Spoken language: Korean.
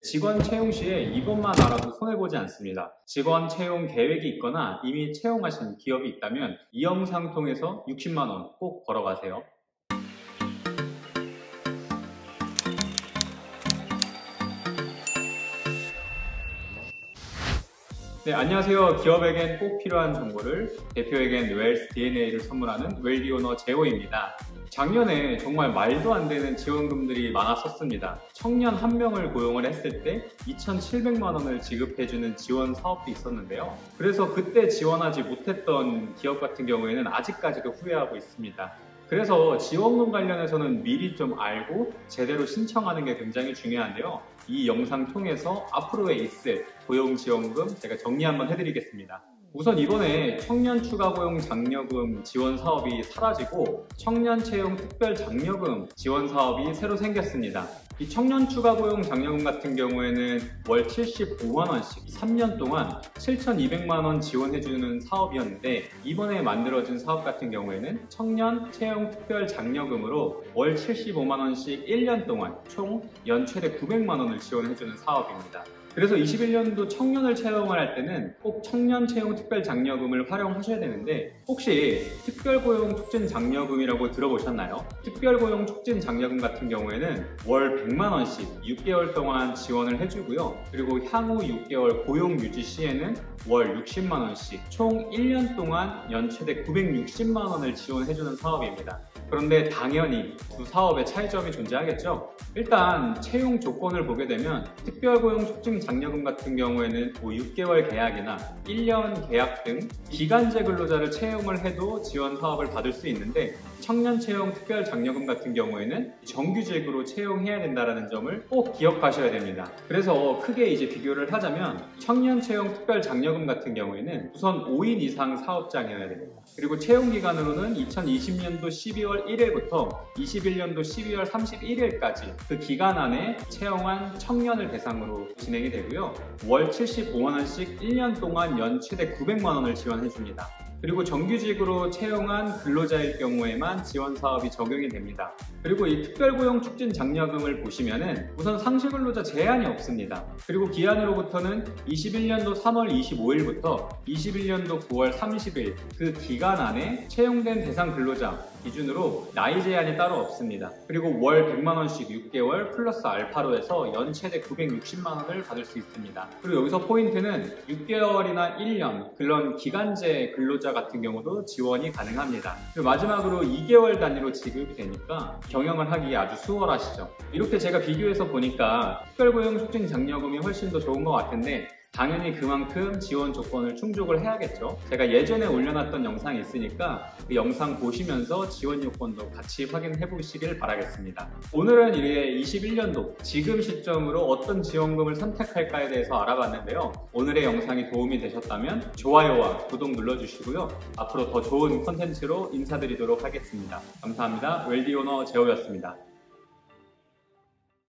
직원 채용 시에 이것만 알아도 손해보지 않습니다. 직원 채용 계획이 있거나 이미 채용하신 기업이 있다면 이 영상 통해서 60만 원 꼭 벌어가세요. 네, 안녕하세요. 기업에겐 꼭 필요한 정보를, 대표에겐 웰스 DNA를 선물하는 웰디오너 제호입니다. 작년에 정말 말도 안 되는 지원금들이 많았었습니다. 청년 한 명을 고용을 했을 때 2,700만 원을 지급해주는 지원 사업도 있었는데요. 그래서 그때 지원하지 못했던 기업 같은 경우에는 아직까지도 후회하고 있습니다. 그래서 지원금 관련해서는 미리 좀 알고 제대로 신청하는 게 굉장히 중요한데요. 이 영상 통해서 앞으로에 있을 고용지원금 제가 정리 한번 해드리겠습니다. 우선 이번에 청년 추가 고용 장려금 지원 사업이 사라지고 청년 채용 특별 장려금 지원 사업이 새로 생겼습니다. 이 청년 추가 고용 장려금 같은 경우에는 월 75만 원씩 3년 동안 7,200만 원 지원해주는 사업이었는데, 이번에 만들어진 사업 같은 경우에는 청년 채용 특별 장려금으로 월 75만 원씩 1년 동안 총 연 최대 900만 원을 지원해주는 사업입니다. 그래서 21년도 청년을 채용을 할 때는 꼭 청년 채용 특별 장려금을 활용하셔야 되는데, 혹시 특별고용 촉진 장려금이라고 들어보셨나요? 특별고용 촉진 장려금 같은 경우에는 월 100만 원씩 6개월 동안 지원을 해주고요. 그리고 향후 6개월 고용 유지 시에는 월 60만 원씩 총 1년 동안 연 최대 960만 원을 지원해주는 사업입니다. 그런데 당연히 두 사업의 차이점이 존재하겠죠. 일단 채용 조건을 보게 되면 특별고용 촉진 장려금 같은 경우에는 6개월 계약이나 1년 계약 등 기간제 근로자를 채용을 해도 지원 사업을 받을 수 있는데, 청년 채용 특별 장려금 같은 경우에는 정규직으로 채용해야 된다는 점을 꼭 기억하셔야 됩니다. 그래서 크게 이제 비교를 하자면 청년 채용 특별 장려금 같은 경우에는 우선 5인 이상 사업장이어야 됩니다. 그리고 채용 기간으로는 2020년도 12월 1일부터 21년도 12월 31일까지 그 기간 안에 채용한 청년을 대상으로 진행이 되고요. 월 75만 원씩 1년 동안 연 최대 900만 원을 지원해 줍니다. 그리고 정규직으로 채용한 근로자일 경우에만 지원 사업이 적용이 됩니다. 그리고 이 특별고용 촉진 장려금을 보시면은 우선 상시 근로자 제한이 없습니다. 그리고 기한으로부터는 21년도 3월 25일부터 21년도 9월 30일 그 기간 안에 채용된 대상 근로자 기준으로 나이 제한이 따로 없습니다. 그리고 월 100만 원씩 6개월 플러스 알파로 해서 연 최대 960만 원을 받을 수 있습니다. 그리고 여기서 포인트는 6개월이나 1년 그런 기간제 근로자 같은 경우도 지원이 가능합니다. 그리고 마지막으로 2개월 단위로 지급이 되니까 경영을 하기 아주 수월하시죠. 이렇게 제가 비교해서 보니까 특별고용 촉진 장려금이 훨씬 더 좋은 것 같은데, 당연히 그만큼 지원 조건을 충족을 해야겠죠. 제가 예전에 올려놨던 영상이 있으니까 그 영상 보시면서 지원 요건도 같이 확인해 보시길 바라겠습니다. 오늘은 이렇게 21년도 지금 시점으로 어떤 지원금을 선택할까에 대해서 알아봤는데요. 오늘의 영상이 도움이 되셨다면 좋아요와 구독 눌러주시고요. 앞으로 더 좋은 콘텐츠로 인사드리도록 하겠습니다. 감사합니다. 웰디오너 제호였습니다.